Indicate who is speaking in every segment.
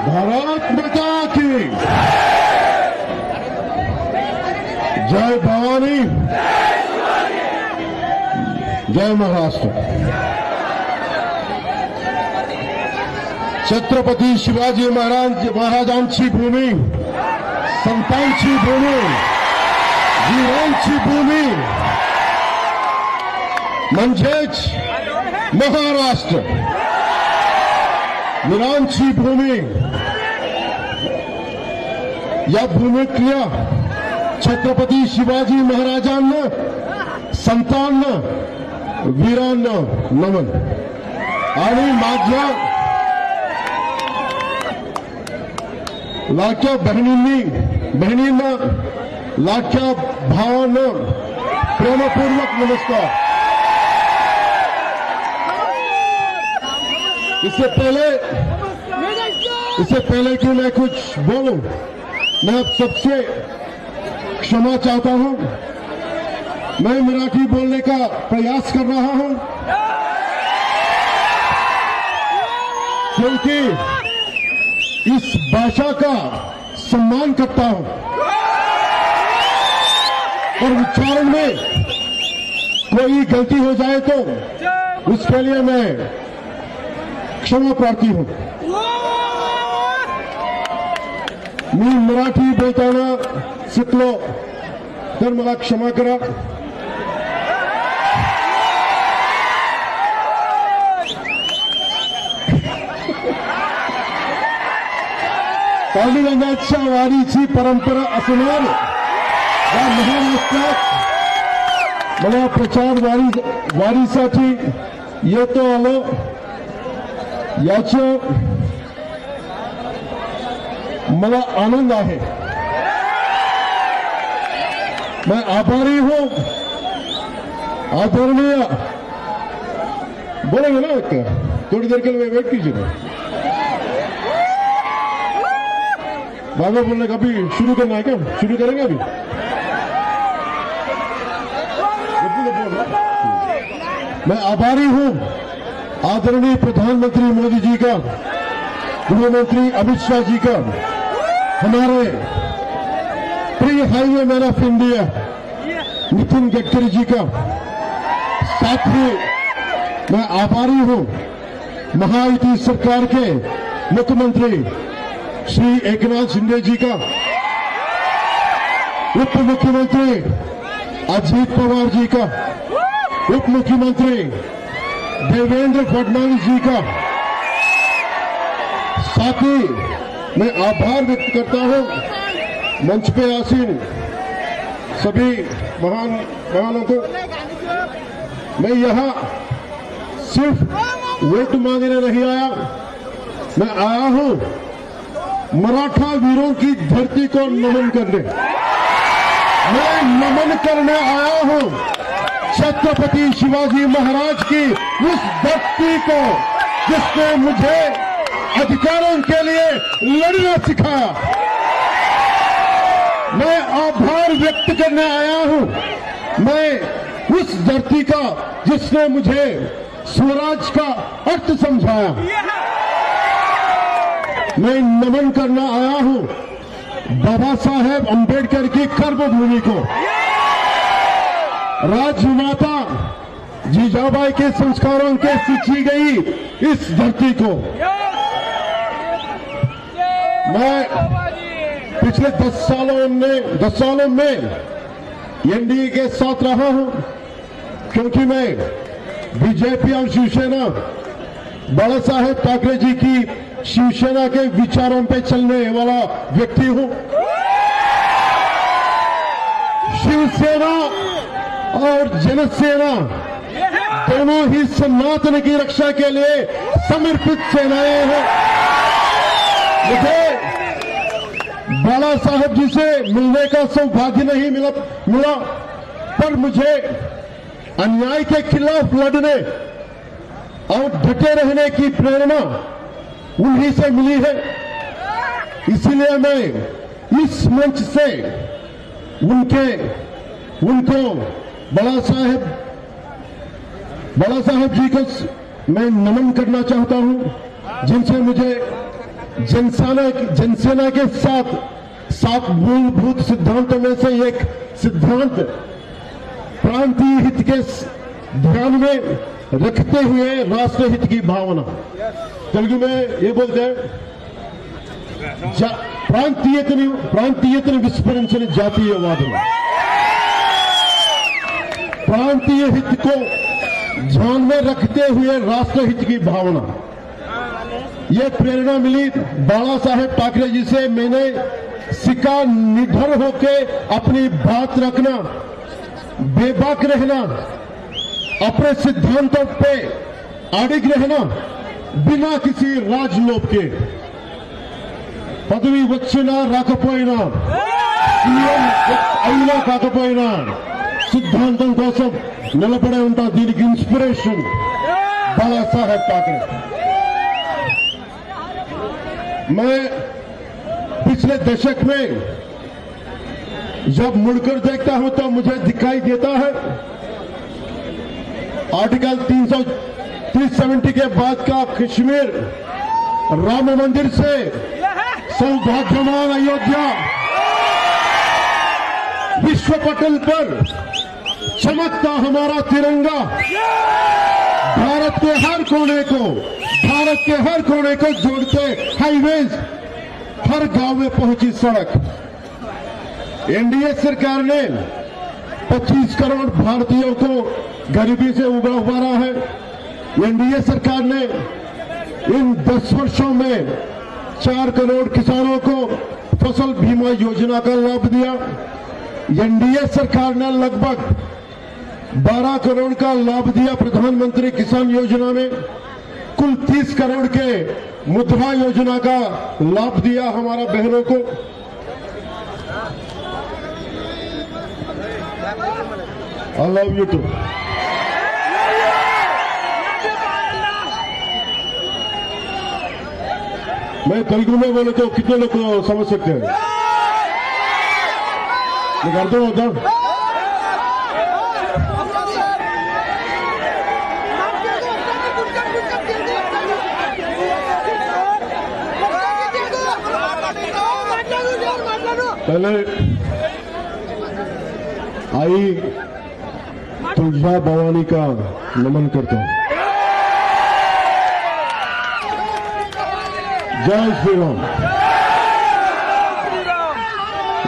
Speaker 1: भारत माता की जय भवानी, जय महाराष्ट्र। छत्रपती शिवाजी महाराजांची भूमी, संतांची भूमी, वीरांची भूमी म्हणजेच महाराष्ट्र। वीरांची भूमी, या भूमीतल्या छत्रपती शिवाजी महाराजांना, संतांना, वीरांना नमन। आणि माझ्या लाडक्या बहिणींना, लाडक्या भावांना प्रेमपूर्वक नमस्कार। इससे पहले कि मैं कुछ बोलूं, मैं आप सबसे क्षमा चाहता हूं। मैं मराठी बोलने का प्रयास कर रहा हूं क्योंकि इस भाषा का सम्मान करता हूं और उच्चारण में कोई गलती हो जाए तो उसके लिए मैं क्षमा प्रार्थी हूं। मी मराठी बोलताना चुकलो तर मला क्षमा करा। पांडुरंगाच्या वारीची परंपरा असणार या महाराष्ट्रात मला प्रचार वारीसाठी येतो आलो याचं मला आनंद आहे। मैं आभारी हूं। आदरणीय बोलेंगे ना, थोड़ी देर के लिए वेट कीजिए ना। बाबा बोलने का अभी शुरू करना है क्या? शुरू करेंगे अभी? मैं आभारी हूं आदरणीय प्रधानमंत्री मोदी जी का, गृहमंत्री अमित शाह जी का, हमारे प्रिय highway man of India Nitin Gadkari ji का, साथ ही मैं आभारी हूं महायुति सरकार के मुख्यमंत्री श्री एकनाथ शिंदे जी का, उप मुख्यमंत्री अजित पवार जी का, उप मुख्यमंत्री देवेंद्र फडणवीस जी का। साथ ही मैं आभार व्यक्त करता हूं मंच पे आसीन सभी महानों को। मैं यहां सिर्फ वोट मांगने नहीं आया, मैं आया हूं मराठा वीरों की धरती को नमन करने। मैं नमन करने आया हूं छत्रपति शिवाजी महाराज की उस धरती को जिसने मुझे अधिकारों के लिए लड़ना सिखाया। मैं आभार व्यक्त करने आया हूं मैं उस धरती का जिसने मुझे स्वराज का अर्थ समझाया। मैं नमन करना आया हूं बाबा साहेब अंबेडकर की कर्मभूमि को, राजमाता जीजाबाई के संस्कारों के सींची गई इस धरती को। मैं पिछले 10 सालों में एनडीए के साथ रहा हूं क्योंकि मैं बीजेपी और शिवसेना, बाला साहेब ठाकरे जी की शिवसेना के विचारों पे चलने वाला व्यक्ति हूं। शिवसेना और जनसेना दोनों ही सनातन की रक्षा के लिए समर्पित सेनाएं हैं। मुझे बाला साहेब जी से मिलने का सौभाग्य नहीं मिला, पर मुझे अन्याय के खिलाफ लड़ने और डटे रहने की प्रेरणा उन्हीं से मिली है। इसलिए मैं इस मंच से उनको बाला साहेब जी को मैं नमन करना चाहता हूं, जिनसे मुझे जनसेना के सात मूलभूत सिद्धांतों में से एक सिद्धांत प्रांतीय हित के ध्यान में रखते हुए राष्ट्र हित की भावना, तेलुगु में ये बोलते हैं, प्रांतीयतनि विस्मरिंचनि जातीयवादम, प्रांतीय हित को ध्यान में रखते हुए राष्ट्र हित की भावना। ये प्रेरणा मिली बाला साहेब ठाकरे जी से। मैंने सीखा निडर होके अपनी बात रखना, बेबाक रहना, अपने सिद्धांतों पे अडिग रहना, बिना किसी राजलोभ के। पदवी వచ్చినా రాకపోయినా, సీఎం అయినా కాకపోయినా సిద్ధాంతం కోసం నిలబడే ఉంటా। దీనికి ఇన్స్పిరేషన్ बाला साहेब ठाकरे। मैं पिछले दशक में जब मुड़कर देखता हूं तो मुझे दिखाई देता है आर्टिकल 370 के बाद का कश्मीर राम मंदिर से सौभाग्यवान अयोध्या विश्व पटल पर चमकता हमारा तिरंगा, भारत के हर कोने को जोड़ते हाईवेज, हर गांव में पहुंची सड़क। एनडीए सरकार ने 25 करोड़ भारतीयों को गरीबी से उबारा है। एनडीए सरकार ने इन 10 वर्षों में 4 करोड़ किसानों को फसल बीमा योजना का लाभ दिया। एनडीए सरकार ने लगभग 12 करोड़ का लाभ दिया प्रधानमंत्री किसान योजना में। कुल 30 करोड़ के मुद्रा योजना का लाभ दिया हमारा बहनों को। I love you too. मैं तेलुगु में बोले तो कितने लोग समझ सकते हैं? मैं करता हूं। पहले आई तुलजा भवानी का नमन करता हूं। जय श्री राम।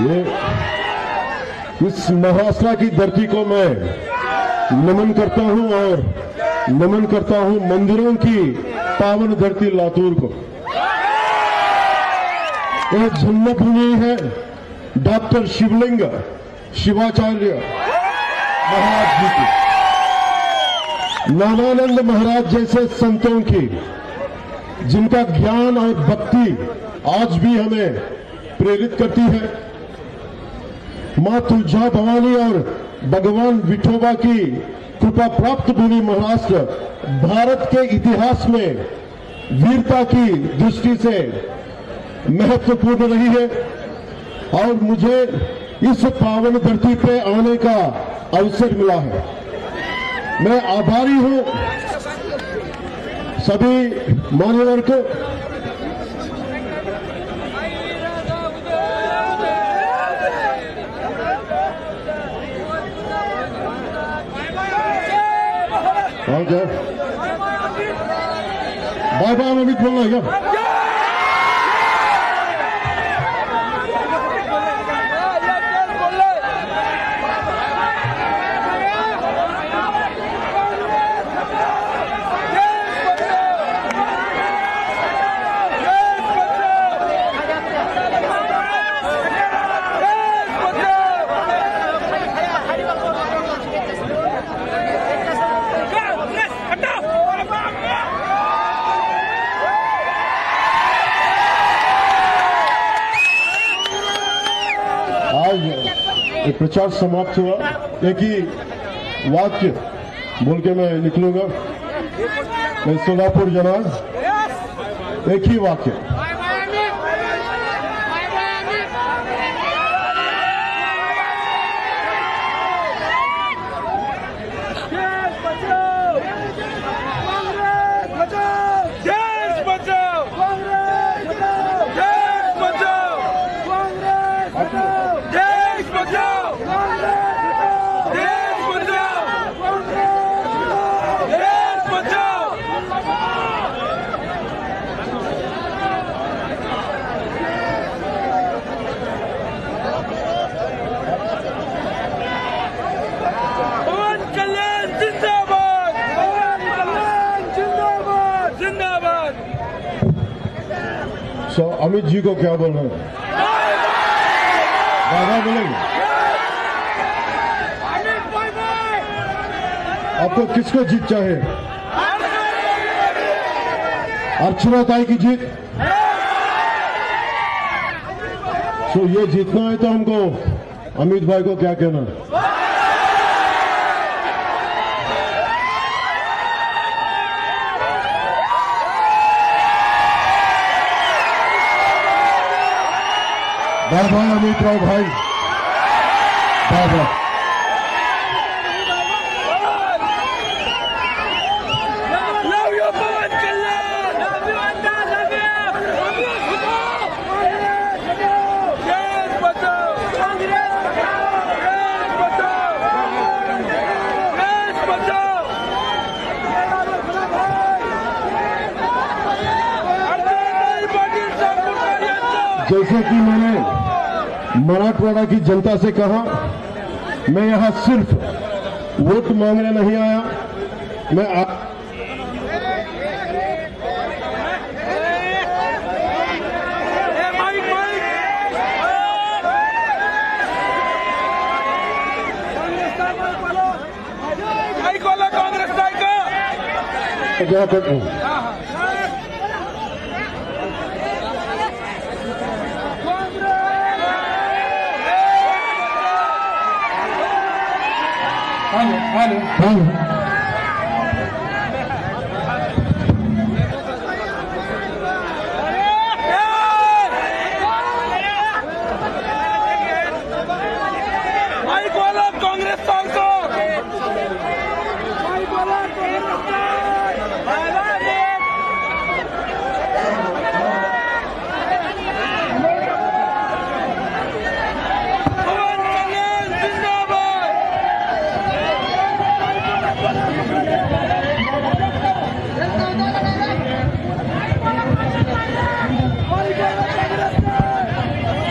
Speaker 1: ये इस महाराष्ट्र की धरती को मैं नमन करता हूं और नमन करता हूं मंदिरों की पावन धरती लातूर को। यह जन्मभूमि है डॉक्टर शिवलिंग शिवाचार्य महाराज जी की, नामानंद महाराज जैसे संतों की, जिनका ज्ञान और भक्ति आज भी हमें प्रेरित करती है। मां तुलजा भवानी और भगवान विठोबा की कृपा प्राप्त भूमि महाराष्ट्र भारत के इतिहास में वीरता की दृष्टि से महत्वपूर्ण रही है और मुझे इस पावन धरती पे आने का अवसर मिला है। मैं आभारी हूं सभी मान्यवर को। बाय बाय अमित बोलना है क्या? एक प्रचार समाप्त हुआ। एक ही वाक्य बोल के मैं निकलूंगा। मैं सोलापुर जना, एक ही वाक्य। अमित जी को क्या बोलना है? बाबा बोलेंगे। आपको किसको जीत चाहे? अर्चना ताई की जीत। तो ये जीतना है तो हमको अमित भाई को क्या कहना? बाबा अमित राव भाई, बाबा जैसे कि मैंने मराठवाड़ा की जनता से कहा, मैं यहां सिर्फ वोट मांगने नहीं आया, मैं क्या करता हूं। हेलो
Speaker 2: भाई बोला कांग्रेस को भाई बोला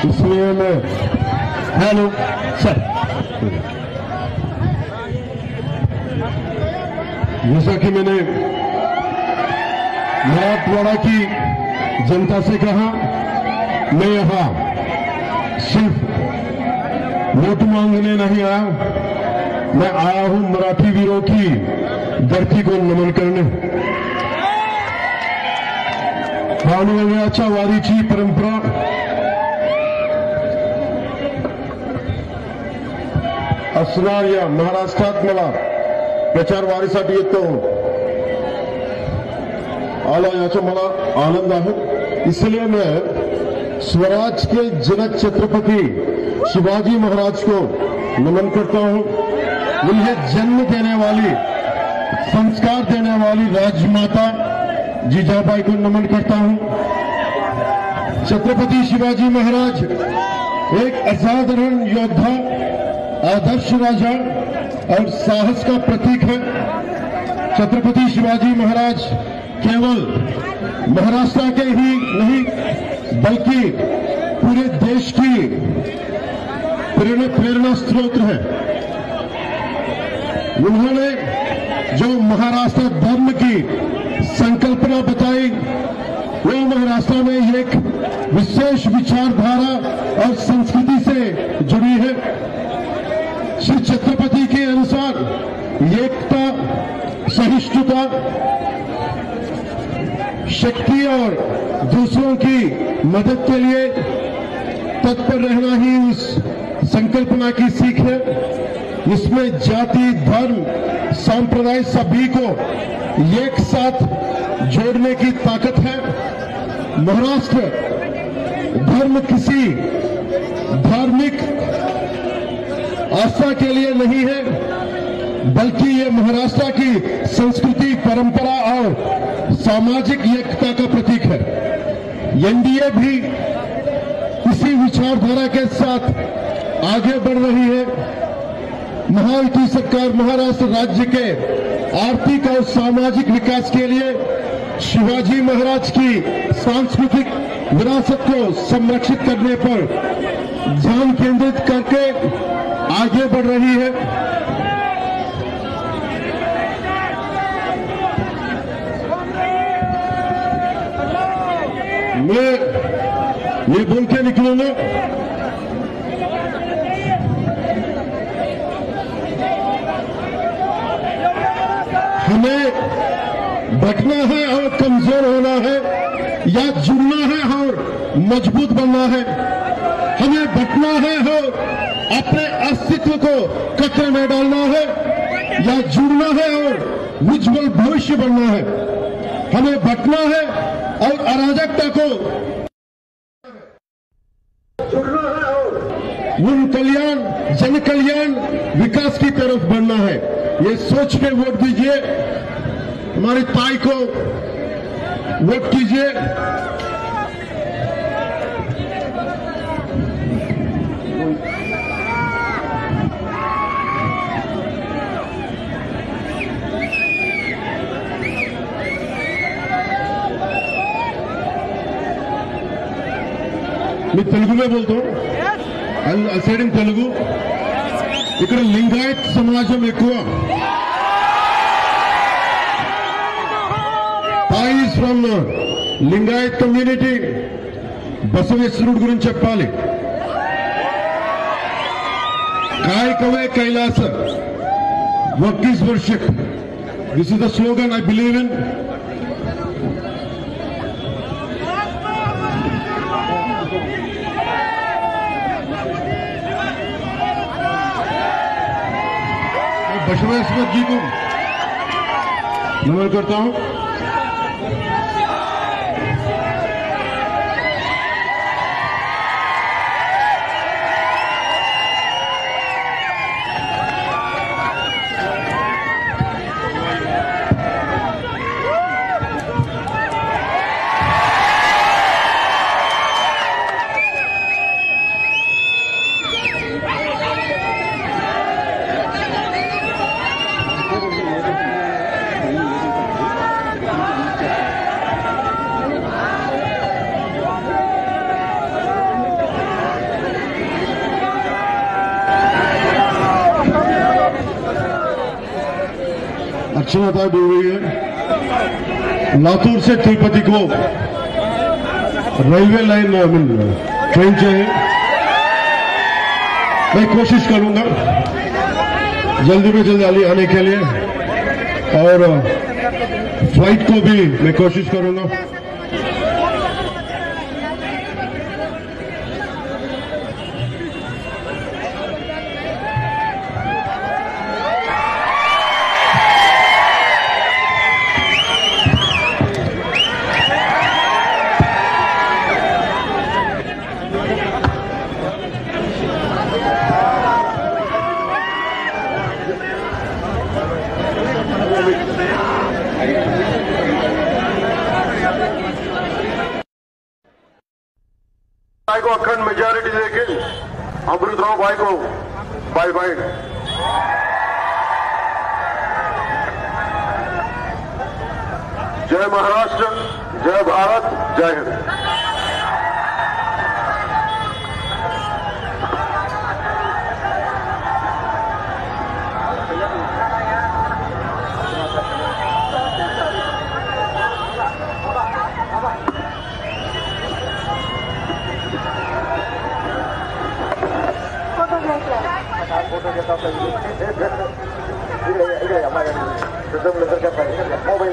Speaker 1: इसलिए मैं
Speaker 3: हेलो सर,
Speaker 1: जैसा कि मैंने मराठवाड़ा की जनता से कहा, मैं यहां सिर्फ वोट मांगने नहीं आया, मैं आया हूं मराठी वीरों की धरती को नमन करने। पांडवांच्या वारीची परंपरा असणार या महाराष्ट्रात मला प्रचार वारीसाठी येतो आला, याचा मला आनंद आहे। इसलिए मैं स्वराज के जनक छत्रपति शिवाजी महाराज को नमन करता हूं। उन्हें जन्म देने वाली, संस्कार देने वाली राजमाता जीजाबाई को नमन करता हूं। छत्रपति शिवाजी महाराज एक असाधारण योद्धा, आदर्श राजा और साहस का प्रतीक है। छत्रपति शिवाजी महाराज केवल महाराष्ट्र के ही नहीं बल्कि पूरे देश की प्रेरणा स्रोत है। उन्होंने जो महाराष्ट्र धर्म की संकल्पना बताई, वो महाराष्ट्र में एक विशेष विचारधारा और संस्कृति से जुड़ी है। श्री छत्रपति के अनुसार एकता, सहिष्णुता, शक्ति और दूसरों की मदद के लिए तत्पर रहना ही उस संकल्पना की सीख है। इसमें जाति, धर्म, संप्रदाय सभी को एक साथ जोड़ने की ताकत है। महाराष्ट्र धर्म किसी धार्मिक आस्था के लिए नहीं है, बल्कि ये महाराष्ट्र की संस्कृति, परंपरा और सामाजिक एकता का प्रतीक है। एनडीए भी इसी विचारधारा के साथ आगे बढ़ रही है। महायुति सरकार महाराष्ट्र राज्य के आर्थिक और सामाजिक विकास के लिए शिवाजी महाराज की सांस्कृतिक विरासत को संरक्षित करने पर ध्यान केंद्रित करके आगे बढ़ रही है। मैं ये बोल के निकलूंगा। हमें बटना है और कमजोर होना है या जुड़ना है और मजबूत बनना है। हमें बटना है और अपने अस्तित्व को खतरे में डालना है या जुड़ना है और उज्जवल भविष्य बनना है। हमें बटना है और अराजकता को जुड़ना है और उन कल्याण, जन कल्याण, विकास की तरफ बढ़ना है। ये सोच के वोट दीजिए, हमारी ताई को वोट कीजिए। मैं तेलुगु में बोलता हूँ, I'll say it in Telugu. ఇక్కడ లింగాయత్ సమాజం ఎక్కువ. Pai is from Lingayat community. బసవేశ్వరుడు గురించి చెప్పాలి. కాయకవే Kailasa. Work is worship. This is the slogan I believe in. Basaveshwar ji को नमन करता हूं। अर्चना डूब रही है। लातूर से तिरुपति को रेलवे लाइन ट्रेन चाहिए। मैं कोशिश करूंगा जल्दी में जल्दी आने के लिए और फ्लाइट को भी मैं कोशिश करूंगा। भाई को अखंड मेजॉरिटी देके अमृतराव भाई को बाय बाय। जय महाराष्ट्र, जय भारत, जय हिंद। फोटो के साथ इधर या मैं एकदम लेकर के मोबाइल